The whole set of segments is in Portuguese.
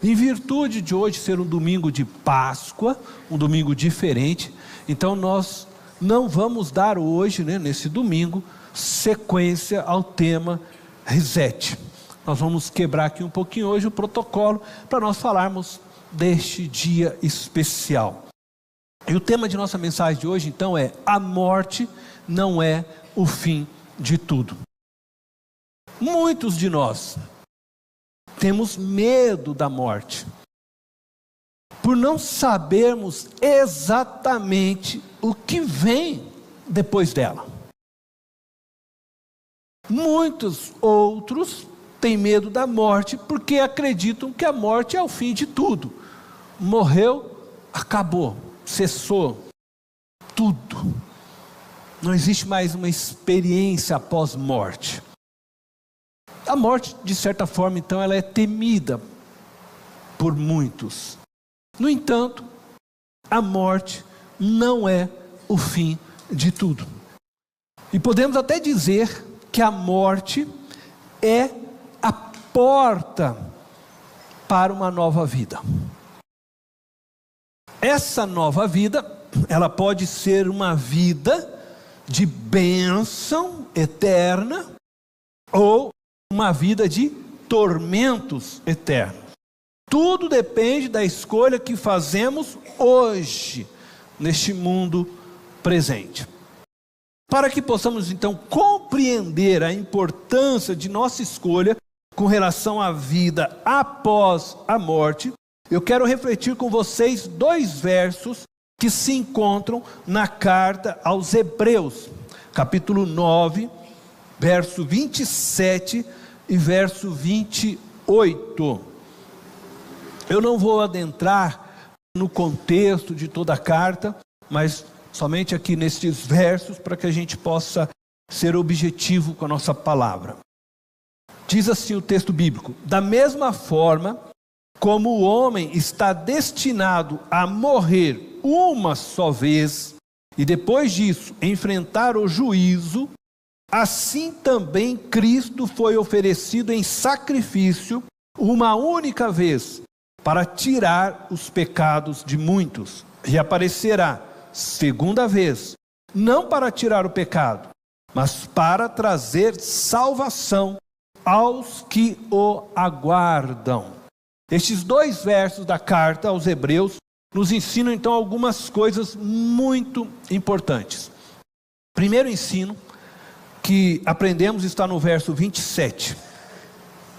Em virtude de hoje ser um domingo de Páscoa, um domingo diferente, então nós não vamos dar hoje, nesse domingo, sequência ao tema Reset. Nós vamos quebrar aqui um pouquinho hoje o protocolo para nós falarmos deste dia especial. E o tema de nossa mensagem de hoje então é: a morte não é o fim de tudo. Muitos de nós temos medo da morte, por não sabermos exatamente o que vem depois dela. Muitos outros têm medo da morte porque acreditam que a morte é o fim de tudo. Morreu, acabou, cessou tudo. Não existe mais uma experiência após morte. A morte, de certa forma, então, ela é temida por muitos. No entanto, a morte não é o fim de tudo. E podemos até dizer que a morte é a porta para uma nova vida. Essa nova vida, ela pode ser uma vida de bênção eterna ou uma vida de tormentos eternos. Tudo depende da escolha que fazemos hoje, neste mundo presente. Para que possamos então compreender a importância de nossa escolha com relação à vida após a morte, eu quero refletir com vocês 2 versos que se encontram na carta aos Hebreus, capítulo 9, verso 27 e verso 28. Eu não vou adentrar no contexto de toda a carta, mas somente aqui nestes versos, para que a gente possa ser objetivo com a nossa palavra. Diz assim o texto bíblico: da mesma forma como o homem está destinado a morrer uma só vez, e depois disso enfrentar o juízo, assim também Cristo foi oferecido em sacrifício uma única vez, para tirar os pecados de muitos, e aparecerá segunda vez, não para tirar o pecado, mas para trazer salvação aos que o aguardam. Estes 2 versos da carta aos Hebreus nos ensinam então algumas coisas muito importantes. Primeiro ensino que aprendemos está no verso 27.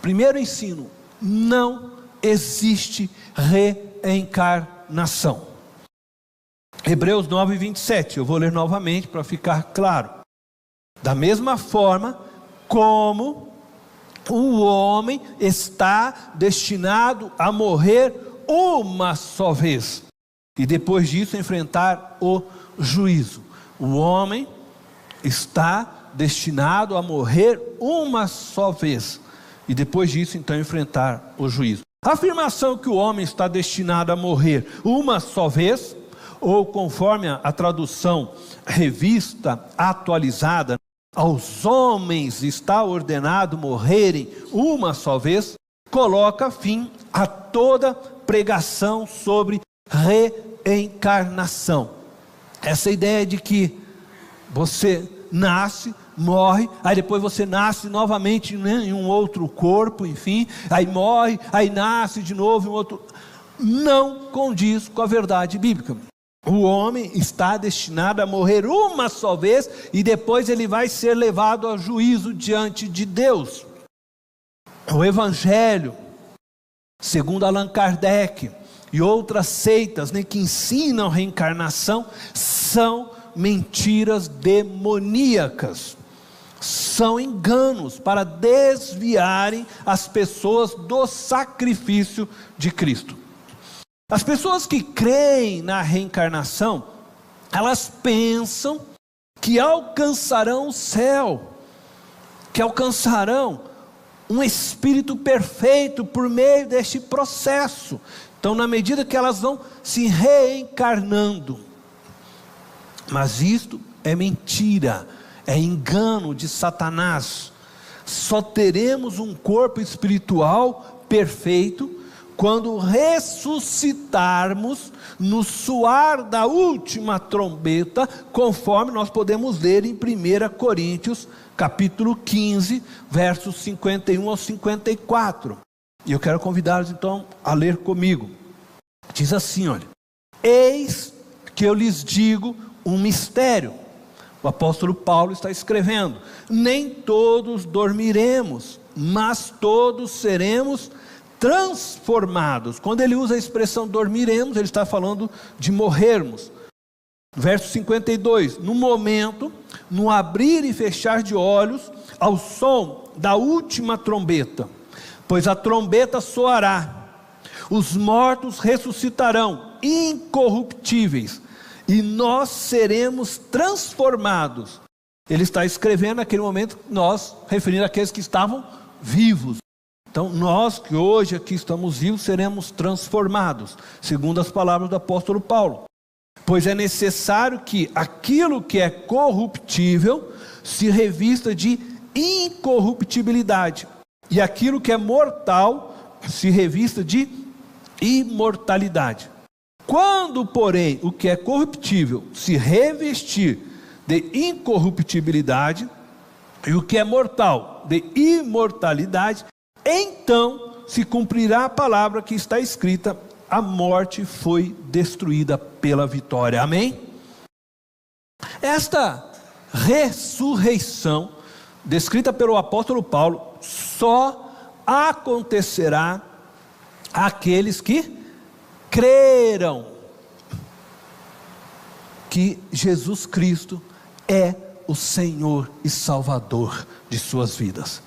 Primeiro ensino: não existe reencarnação. Hebreus 9, 27, eu vou ler novamente para ficar claro. Da mesma forma como o homem está destinado a morrer uma só vez, e depois disso enfrentar o juízo. O homem está destinado a morrer uma só vez, e depois disso então enfrentar o juízo. A afirmação que o homem está destinado a morrer uma só vez, ou conforme a tradução Revista Atualizada, aos homens está ordenado morrerem uma só vez, coloca fim a toda pregação sobre reencarnação. Essa ideia de que você nasce, morre, aí depois você nasce novamente em um outro corpo, enfim, aí morre, aí nasce de novo em outro, não condiz com a verdade bíblica. O homem está destinado a morrer uma só vez, e depois ele vai ser levado ao juízo diante de Deus. O Evangelho, segundo Allan Kardec e outras seitas que ensinam reencarnação, são mentiras demoníacas, são enganos para desviarem as pessoas do sacrifício de Cristo. As pessoas que creem na reencarnação, elas pensam que alcançarão o céu, que alcançarão um espírito perfeito por meio deste processo. Então, na medida que elas vão se reencarnando, mas isto é mentira, é engano de Satanás. Só teremos um corpo espiritual perfeito quando ressuscitarmos no soar da última trombeta, conforme nós podemos ler em 1 Coríntios, capítulo 15, versos 51 ao 54. E eu quero convidá-los então a ler comigo. Diz assim, olha: eis que eu lhes digo um mistério. O apóstolo Paulo está escrevendo: nem todos dormiremos, mas todos seremos transformados. Quando ele usa a expressão dormiremos, ele está falando de morrermos. Verso 52: no momento, no abrir e fechar de olhos, ao som da última trombeta, pois a trombeta soará, os mortos ressuscitarão incorruptíveis, e nós seremos transformados. Ele está escrevendo naquele momento, nós, referindo àqueles que estavam vivos. Então nós que hoje aqui estamos vivos, seremos transformados, segundo as palavras do apóstolo Paulo. Pois é necessário que aquilo que é corruptível se revista de incorruptibilidade, e aquilo que é mortal se revista de imortalidade. Quando, porém, o que é corruptível se revestir de incorruptibilidade, e o que é mortal de imortalidade, então se cumprirá a palavra que está escrita: a morte foi destruída pela vitória. Amém? Esta ressurreição, descrita pelo apóstolo Paulo, só acontecerá àqueles que creram que Jesus Cristo é o Senhor e Salvador de suas vidas.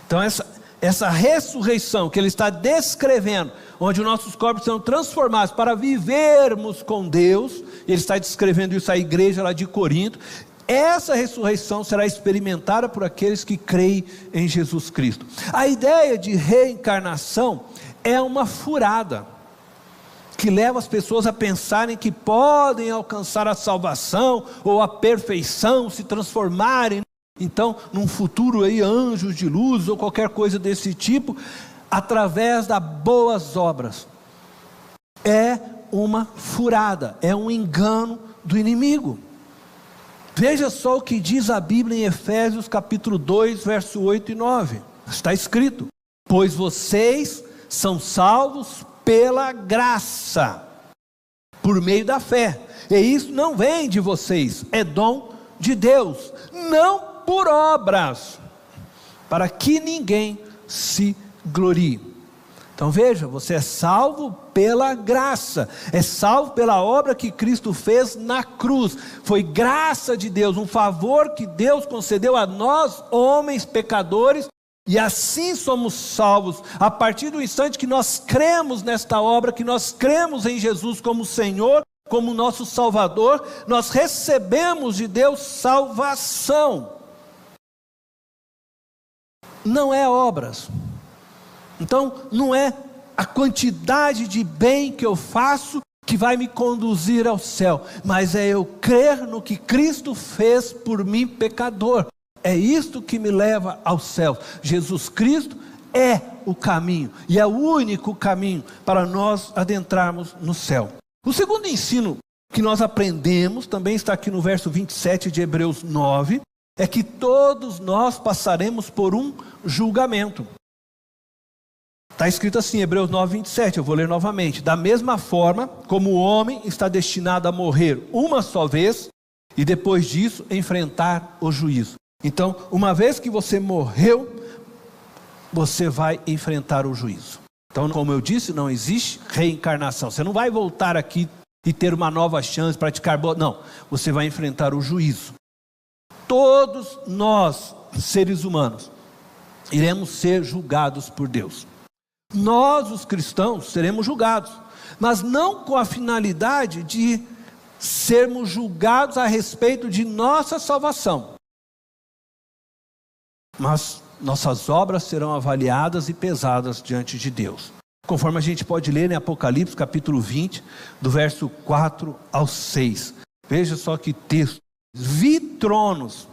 Então essa ressurreição que ele está descrevendo, onde os nossos corpos são transformados para vivermos com Deus, ele está descrevendo isso à igreja lá de Corinto. Essa ressurreição será experimentada por aqueles que creem em Jesus Cristo. A ideia de reencarnação é uma furada que leva as pessoas a pensarem que podem alcançar a salvação ou a perfeição, se transformarem então num futuro aí anjos de luz ou qualquer coisa desse tipo, através das boas obras. É uma furada, é um engano do inimigo. Veja só o que diz a Bíblia em Efésios capítulo 2, verso 8 e 9. Está escrito: pois vocês são salvos pela graça, por meio da fé, e isso não vem de vocês, é dom de Deus, não por obras, para que ninguém se glorie. Então veja, você é salvo pela graça, é salvo pela obra que Cristo fez na cruz. Foi graça de Deus, um favor que Deus concedeu a nós, homens pecadores, e assim somos salvos, a partir do instante que nós cremos nesta obra, que nós cremos em Jesus como Senhor, como nosso Salvador, nós recebemos de Deus salvação. Não é obras. Então não é a quantidade de bem que eu faço que vai me conduzir ao céu, mas é eu crer no que Cristo fez por mim, pecador. É isto que me leva ao céu. Jesus Cristo é o caminho, e é o único caminho para nós adentrarmos no céu. O segundo ensino que nós aprendemos, também está aqui no verso 27 de Hebreus 9, é que todos nós passaremos por um julgamento. Está escrito assim, Hebreus 9, 27, eu vou ler novamente. Da mesma forma como o homem está destinado a morrer uma só vez, e depois disso enfrentar o juízo. Então, uma vez que você morreu, você vai enfrentar o juízo. Então, como eu disse, não existe reencarnação. Você não vai voltar aqui e ter uma nova chance, praticar boa. Não, você vai enfrentar o juízo. Todos nós, seres humanos, iremos ser julgados por Deus. Nós, os cristãos, seremos julgados, mas não com a finalidade de sermos julgados a respeito de nossa salvação. Mas nossas obras serão avaliadas e pesadas diante de Deus. Conforme a gente pode ler em Apocalipse capítulo 20, do verso 4 ao 6. Veja só que texto. Vi tronos,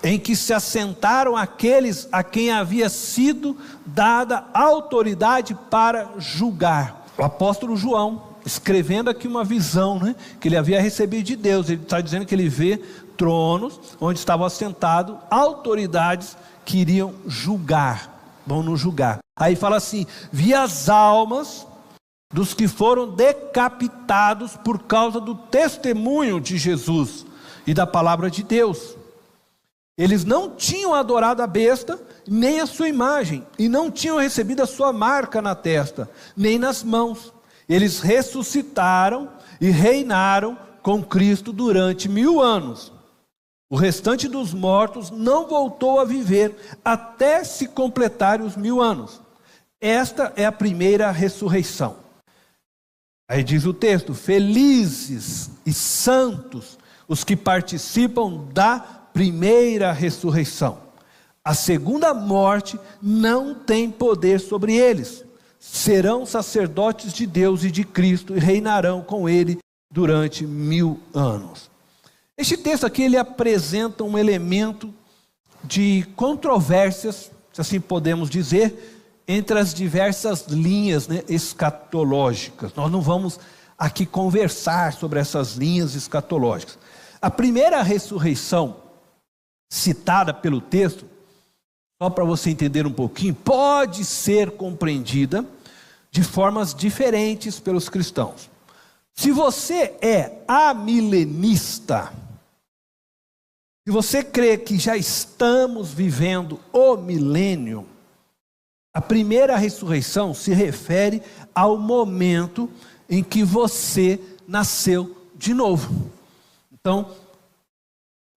em que se assentaram aqueles a quem havia sido dada autoridade para julgar. O apóstolo João, escrevendo aqui uma visão, né, que ele havia recebido de Deus, ele está dizendo que ele vê tronos, onde estavam assentados autoridades que iriam julgar, vão nos julgar. Aí fala assim: vi as almas dos que foram decapitados por causa do testemunho de Jesus e da palavra de Deus. Eles não tinham adorado a besta, nem a sua imagem, e não tinham recebido a sua marca na testa, nem nas mãos. Eles ressuscitaram e reinaram com Cristo durante 1000 anos. O restante dos mortos não voltou a viver até se completarem os 1000 anos. Esta é a primeira ressurreição. Aí diz o texto: felizes e santos os que participam da primeira ressurreição. A segunda morte não tem poder sobre eles. Serão sacerdotes de Deus e de Cristo e reinarão com ele durante 1000 anos. Este texto aqui, ele apresenta um elemento de controvérsias, se assim podemos dizer, entre as diversas linhas, né, escatológicas. Nós não vamos aqui conversar sobre essas linhas escatológicas. A primeira ressurreição citada pelo texto, só para você entender um pouquinho, pode ser compreendida de formas diferentes pelos cristãos. Se você é amilenista, se você crê que já estamos vivendo o milênio, a primeira ressurreição se refere ao momento em que você nasceu de novo. Então,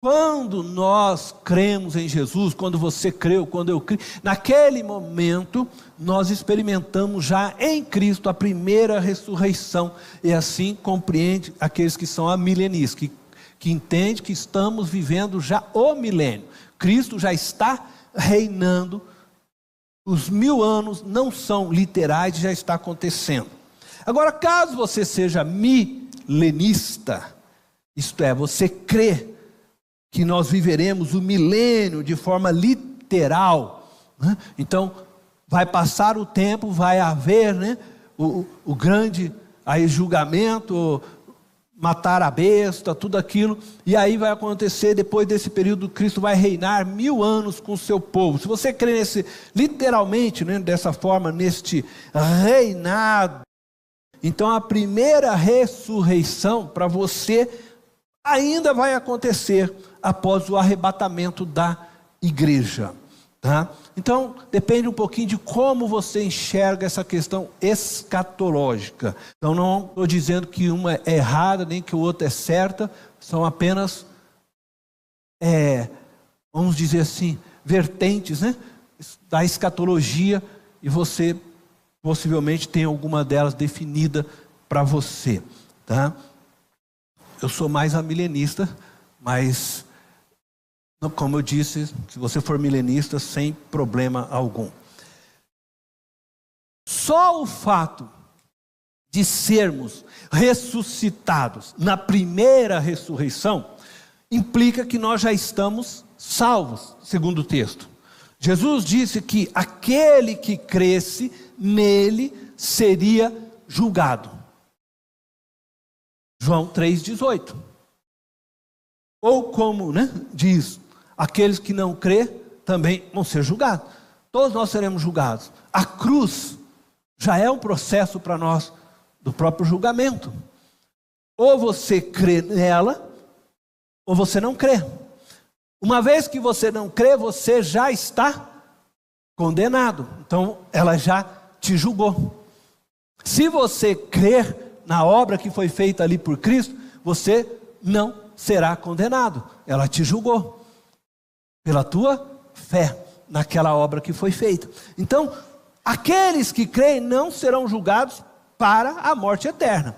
quando nós cremos em Jesus, quando você creu, quando eu criei, naquele momento nós experimentamos já em Cristo a primeira ressurreição. E assim compreende aqueles que são amilenistas, que entendem que estamos vivendo já o milênio. Cristo já está reinando, os 1000 anos não são literais, já está acontecendo. Agora, caso você seja milenista, isto é, você crê que nós viveremos o milênio de forma literal, né? Então vai passar o tempo, vai haver, né, o grande aí, julgamento, matar a besta, tudo aquilo, e aí vai acontecer, depois desse período, Cristo vai reinar 1000 anos com o seu povo. Se você crê nesse, literalmente, né, dessa forma, neste reinado, então a primeira ressurreição para você ainda vai acontecer após o arrebatamento da igreja, tá? Então depende um pouquinho de como você enxerga essa questão escatológica. Então não estou dizendo que uma é errada nem que o outro é certa, são apenas vamos dizer assim, vertentes, né, da escatologia, e você possivelmente tem alguma delas definida para você, tá? Eu sou mais amilenista, mas, como eu disse, se você for milenista, sem problema algum. Só o fato de sermos ressuscitados na primeira ressurreição implica que nós já estamos salvos, segundo o texto. Jesus disse que aquele que cresce nele seria julgado. João 3,18. Ou como, né, diz, aqueles que não crê também vão ser julgados. Todos nós seremos julgados. A cruz já é um processo para nós do próprio julgamento. Ou você crê nela, ou você não crê. Uma vez que você não crê, você já está condenado. Então ela já te julgou. Se você crer na obra que foi feita ali por Cristo, você não será condenado. Ela te julgou pela tua fé naquela obra que foi feita. Então, aqueles que creem não serão julgados para a morte eterna.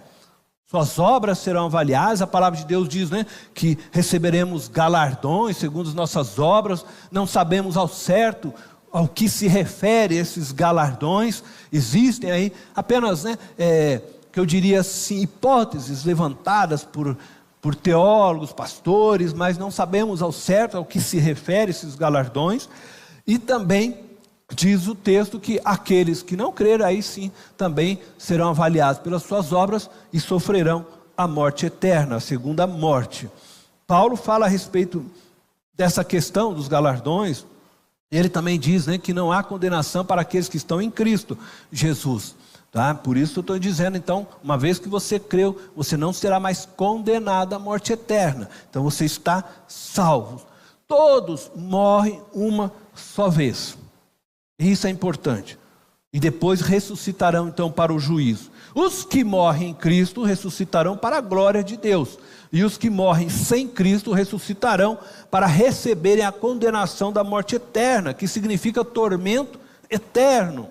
Suas obras serão avaliadas. A palavra de Deus diz, né, que receberemos galardões segundo as nossas obras. Não sabemos ao certo ao que se refere esses galardões. Existem aí apenas, né, que eu diria assim, hipóteses levantadas por por teólogos, pastores, mas não sabemos ao certo ao que se refere esses galardões. E também diz o texto que aqueles que não crerem, aí sim, também serão avaliados pelas suas obras e sofrerão a morte eterna, a segunda morte. Paulo fala a respeito dessa questão dos galardões. Ele também diz, né, que não há condenação para aqueles que estão em Cristo Jesus. Tá? Por isso eu estou dizendo, então, uma vez que você creu, você não será mais condenado à morte eterna. Então você está salvo. Todos morrem uma só vez. Isso é importante. E depois ressuscitarão então para o juízo. Os que morrem em Cristo ressuscitarão para a glória de Deus. E os que morrem sem Cristo ressuscitarão para receberem a condenação da morte eterna, que significa tormento eterno.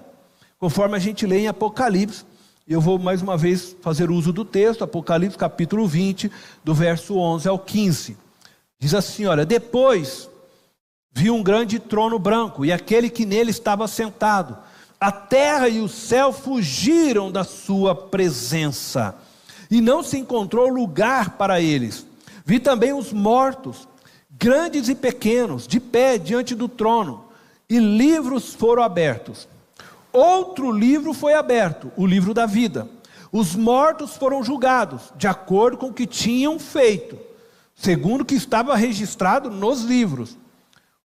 Conforme a gente lê em Apocalipse, eu vou mais uma vez fazer uso do texto, Apocalipse capítulo 20, do verso 11 ao 15. Diz assim, olha, depois vi um grande trono branco e aquele que nele estava sentado. A terra e o céu fugiram da sua presença e não se encontrou lugar para eles. Vi também os mortos, grandes e pequenos, de pé diante do trono, e livros foram abertos. Outro livro foi aberto, o livro da vida. Os mortos foram julgados, de acordo com o que tinham feito, segundo o que estava registrado nos livros.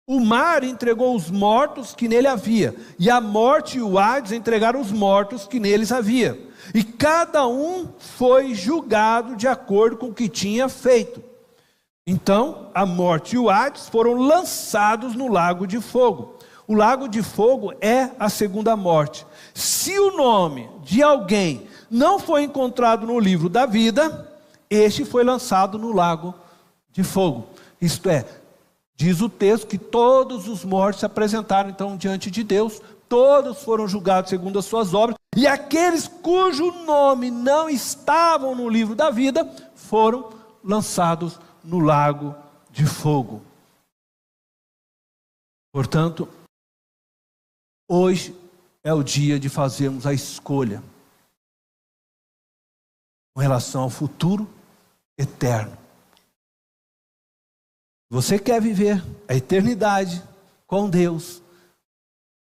O mar entregou os mortos que nele havia, e a morte e o Hades entregaram os mortos que neles havia. E cada um foi julgado de acordo com o que tinha feito. Então, a morte e o Hades foram lançados no lago de fogo. O lago de fogo é a segunda morte. Se o nome de alguém não foi encontrado no livro da vida, este foi lançado no lago de fogo. Isto é, diz o texto que todos os mortos se apresentaram então diante de Deus, todos foram julgados segundo as suas obras, e aqueles cujo nome não estavam no livro da vida, foram lançados no lago de fogo. Portanto, hoje é o dia de fazermos a escolha com relação ao futuro eterno. Você quer viver a eternidade com Deus,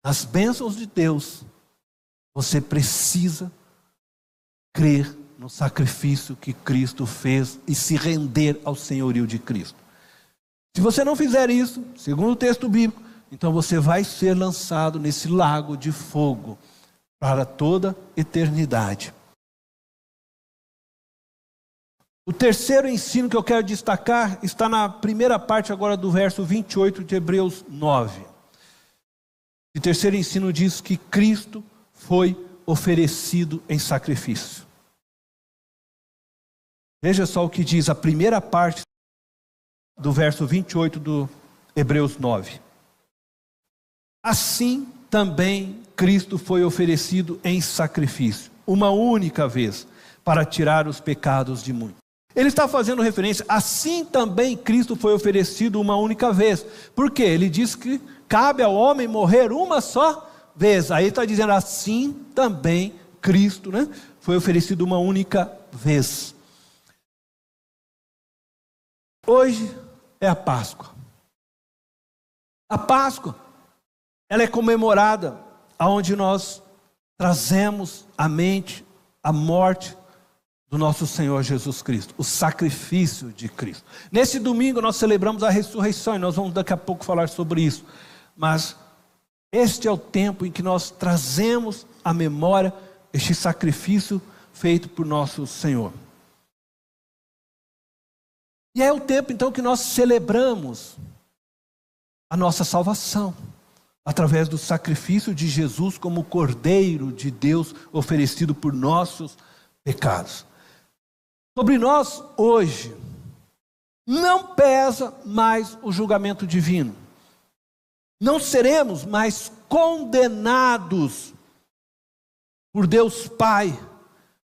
as bênçãos de Deus, você precisa crer no sacrifício que Cristo fez e se render ao senhorio de Cristo. Se você não fizer isso, segundo o texto bíblico, então você vai ser lançado nesse lago de fogo para toda eternidade. O terceiro ensino que eu quero destacar está na primeira parte agora do verso 28 de Hebreus 9. O terceiro ensino diz que Cristo foi oferecido em sacrifício. Veja só o que diz a primeira parte do verso 28 do Hebreus 9. Assim também Cristo foi oferecido em sacrifício, uma única vez, para tirar os pecados de muitos. Ele está fazendo referência, assim também Cristo foi oferecido uma única vez. Por quê? Ele diz que cabe ao homem morrer uma só vez. Aí está dizendo, assim também Cristo, né, foi oferecido uma única vez. Hoje é a Páscoa. A Páscoa, ela é comemorada onde nós trazemos à mente a morte do nosso Senhor Jesus Cristo, o sacrifício de Cristo. Nesse domingo nós celebramos a ressurreição e nós vamos daqui a pouco falar sobre isso. Mas este é o tempo em que nós trazemos à memória este sacrifício feito por nosso Senhor. E é o tempo então que nós celebramos a nossa salvação, através do sacrifício de Jesus como Cordeiro de Deus oferecido por nossos pecados. Sobre nós hoje, não pesa mais o julgamento divino. Não seremos mais condenados por Deus Pai,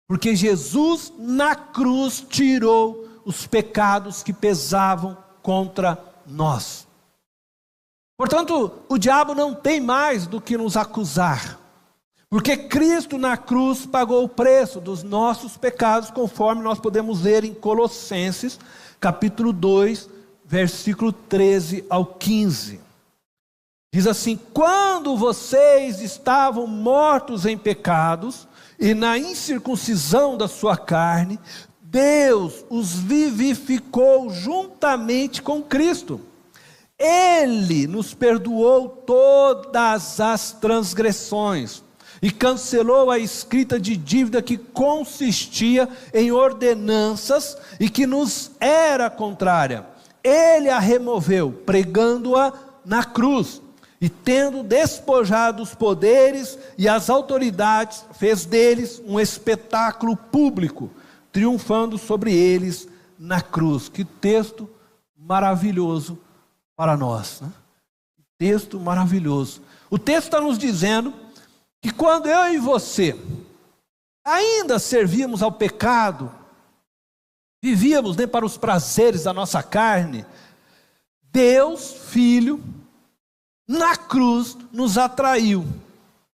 porque Jesus na cruz tirou os pecados que pesavam contra nós. Portanto, o diabo não tem mais do que nos acusar, porque Cristo na cruz pagou o preço dos nossos pecados, conforme nós podemos ver em Colossenses, capítulo 2, versículo 13 ao 15. Diz assim: quando vocês estavam mortos em pecados e na incircuncisão da sua carne, Deus os vivificou juntamente com Cristo. Ele nos perdoou todas as transgressões e cancelou a escrita de dívida que consistia em ordenanças e que nos era contrária. Ele a removeu, pregando-a na cruz, e tendo despojado os poderes e as autoridades, fez deles um espetáculo público, triunfando sobre eles na cruz. Que texto maravilhoso para nós, né? Texto maravilhoso. O texto está nos dizendo que quando eu e você ainda servíamos ao pecado, vivíamos para os prazeres da nossa carne, Deus, Filho, na cruz nos atraiu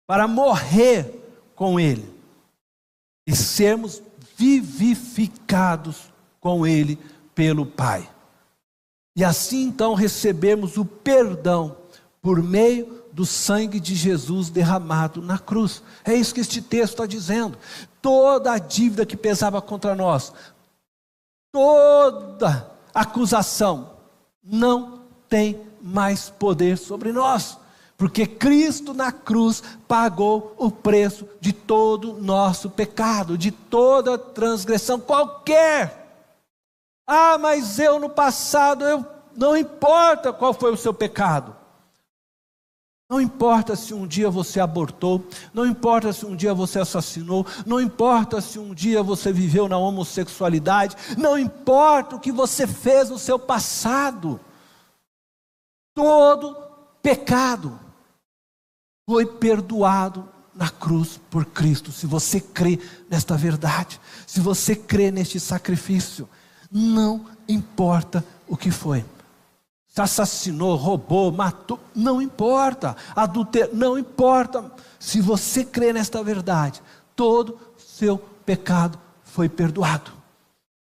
para morrer com Ele e sermos vivificados com Ele pelo Pai. E assim então recebemos o perdão por meio do sangue de Jesus derramado na cruz. É isso que este texto está dizendo. Toda a dívida que pesava contra nós, toda acusação, não tem mais poder sobre nós, porque Cristo na cruz pagou o preço de todo o nosso pecado, de toda transgressão qualquer. Ah, mas eu no passado, não importa qual foi o seu pecado. Não importa se um dia você abortou, não importa se um dia você assassinou, não importa se um dia você viveu na homossexualidade, não importa o que você fez no seu passado. Todo pecado foi perdoado na cruz por Cristo. Se você crê nesta verdade, se você crê neste sacrifício, não importa o que foi. Se assassinou, roubou, matou, não importa. Adulterou, não importa. Se você crê nesta verdade, todo seu pecado foi perdoado.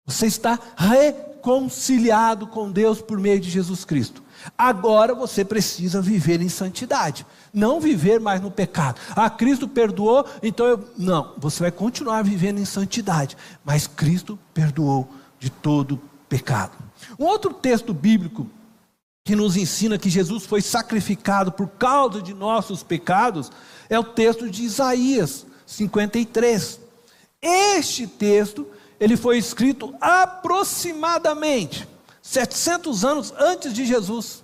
Você está reconciliado com Deus por meio de Jesus Cristo. Agora você precisa viver em santidade, não viver mais no pecado. Ah, Cristo perdoou, então não, você vai continuar vivendo em santidade, mas Cristo perdoou de todo pecado. Um outro texto bíblico que nos ensina que Jesus foi sacrificado por causa de nossos pecados é o texto de Isaías 53. Este texto, ele foi escrito aproximadamente 700 anos antes de Jesus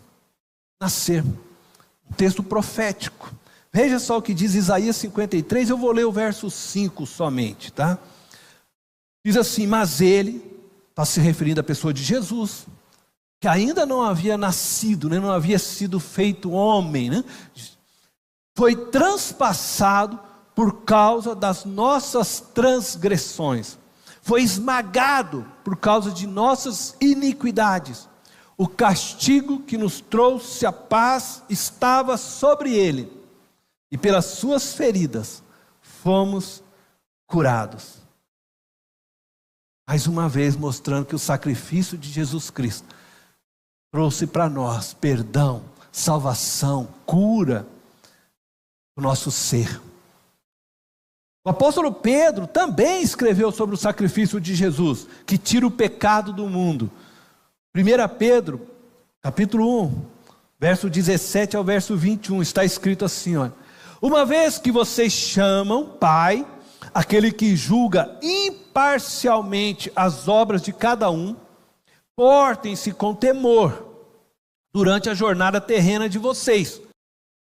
nascer. Um texto profético. Veja só o que diz Isaías 53, eu vou ler o verso 5 somente, tá? Diz assim: mas ele, está se referindo à pessoa de Jesus, que ainda não havia nascido, não havia sido feito homem, foi transpassado por causa das nossas transgressões, foi esmagado por causa de nossas iniquidades. O castigo que nos trouxe a paz estava sobre ele, e pelas suas feridas fomos curados. Mais uma vez mostrando que o sacrifício de Jesus Cristo trouxe para nós perdão, salvação, cura do nosso ser. O apóstolo Pedro também escreveu sobre o sacrifício de Jesus, que tira o pecado do mundo. 1 Pedro, capítulo 1, verso 17 ao verso 21, está escrito assim, olha: uma vez que vocês chamam Pai aquele que julga imparcialmente as obras de cada um, portem-se com temor durante a jornada terrena de vocês,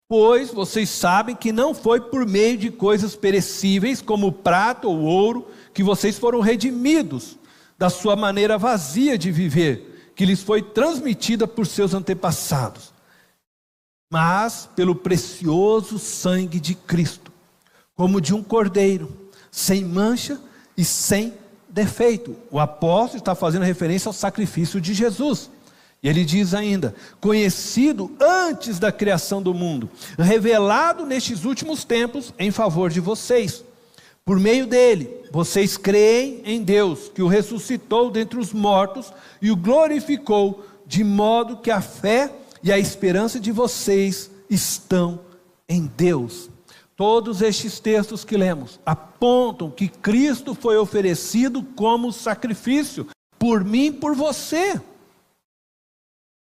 pois vocês sabem que não foi por meio de coisas perecíveis, como prata ou ouro, que vocês foram redimidos da sua maneira vazia de viver, que lhes foi transmitida por seus antepassados, mas pelo precioso sangue de Cristo, como de um cordeiro, sem mancha e sem defeito. O apóstolo está fazendo referência ao sacrifício de Jesus. E ele diz ainda: conhecido antes da criação do mundo, revelado nestes últimos tempos em favor de vocês. Por meio dele, vocês creem em Deus, que o ressuscitou dentre os mortos e o glorificou, de modo que a fé e a esperança de vocês estão em Deus. Todos estes textos que lemos apontam que Cristo foi oferecido como sacrifício, por mim e por você,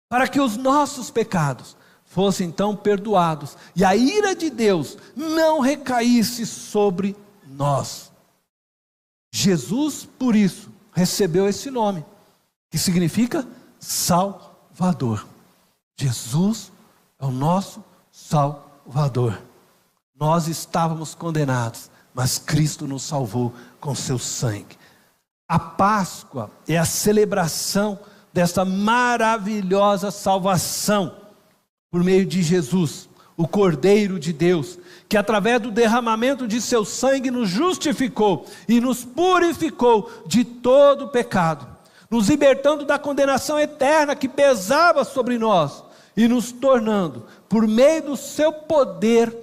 para que os nossos pecados fossem então perdoados e a ira de Deus não recaísse sobre nós. Jesus, por isso, recebeu esse nome, que significa Salvador. Jesus é o nosso Salvador. Nós estávamos condenados, mas Cristo nos salvou com seu sangue. A Páscoa é a celebração dessa maravilhosa salvação por meio de Jesus, o Cordeiro de Deus, que através do derramamento de seu sangue nos justificou e nos purificou de todo pecado, nos libertando da condenação eterna que pesava sobre nós e nos tornando, por meio do seu poder,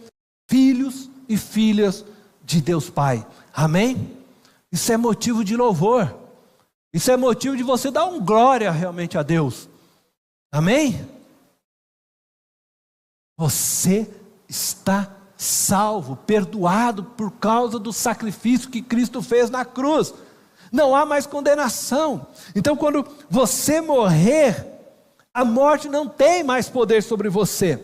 filhos e filhas de Deus Pai. Amém? Isso é motivo de louvor. Isso é motivo de você dar glória realmente a Deus. Amém? Você está salvo, perdoado por causa do sacrifício que Cristo fez na cruz. Não há mais condenação. Então, quando você morrer, a morte não tem mais poder sobre você.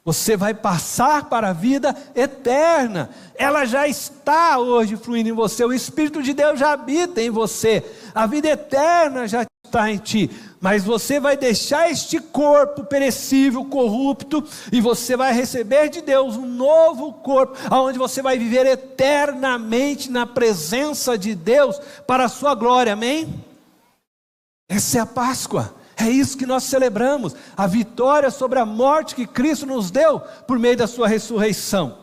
Você vai passar para a vida eterna. Ela já está hoje fluindo em você. O Espírito de Deus já habita em você. A vida eterna já está em ti. Mas você vai deixar este corpo perecível, corrupto, e você vai receber de Deus um novo corpo, onde você vai viver eternamente na presença de Deus para a sua glória. Amém? Essa é a Páscoa. É isso que nós celebramos, a vitória sobre a morte que Cristo nos deu por meio da sua ressurreição.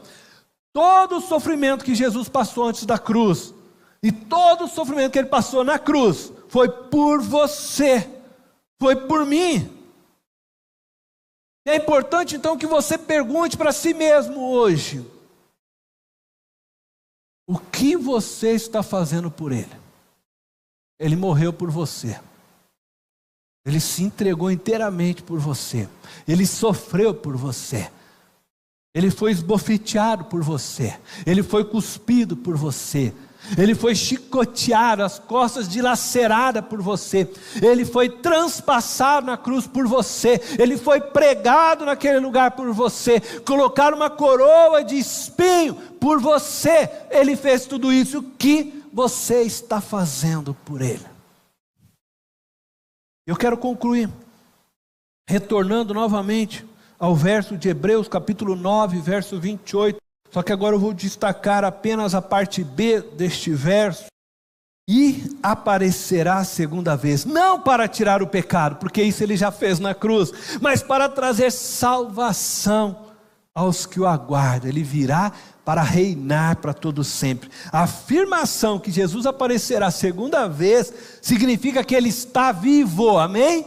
Todo o sofrimento que Jesus passou antes da cruz, e todo o sofrimento que Ele passou na cruz, foi por você, foi por mim. E é importante então que você pergunte para si mesmo hoje: o que você está fazendo por Ele? Ele morreu por você. Ele se entregou inteiramente por você. Ele sofreu por você. Ele foi esbofeteado por você. Ele foi cuspido por você. Ele foi chicoteado, as costas dilaceradas por você. Ele foi transpassado na cruz por você. Ele foi pregado naquele lugar por você. Colocaram uma coroa de espinho por você. Ele fez tudo isso. O que você está fazendo por Ele? Eu quero concluir, retornando novamente ao verso de Hebreus, capítulo 9, verso 28. Só que agora eu vou destacar apenas a parte B deste verso. E aparecerá a segunda vez, não para tirar o pecado, porque isso Ele já fez na cruz, mas para trazer salvação aos que o aguardam. Ele virá para reinar para todo sempre. A afirmação que Jesus aparecerá a segunda vez significa que Ele está vivo, amém?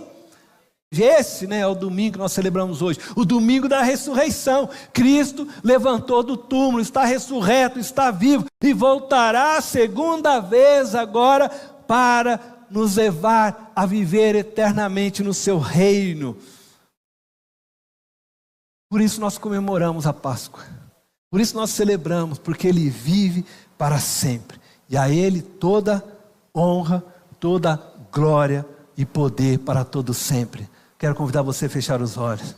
Esse é o domingo que nós celebramos hoje, o domingo da ressurreição. Cristo levantou do túmulo, está ressurreto, está vivo e voltará a segunda vez agora para nos levar a viver eternamente no seu reino. Por isso nós comemoramos a Páscoa. Por isso nós celebramos, porque Ele vive para sempre. E a Ele toda honra, toda glória e poder para todo sempre. Quero convidar você a fechar os olhos.